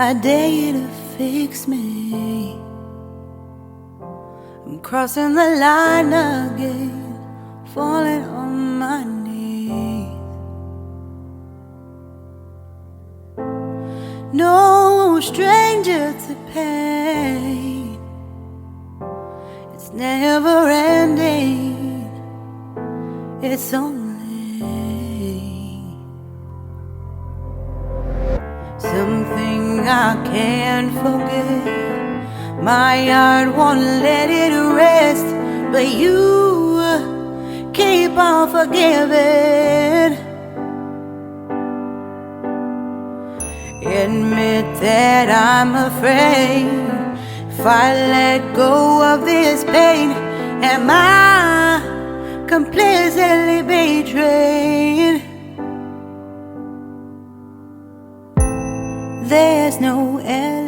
I dare you to fix me. I'm crossing the line again, falling on my knees. No stranger to pain, it's never ending, it's only something I can't forget. My heart won't let it rest, but you keep on forgiving. Admit that I'm afraid. If I let go of this pain, am I completely betrayed? There's no end.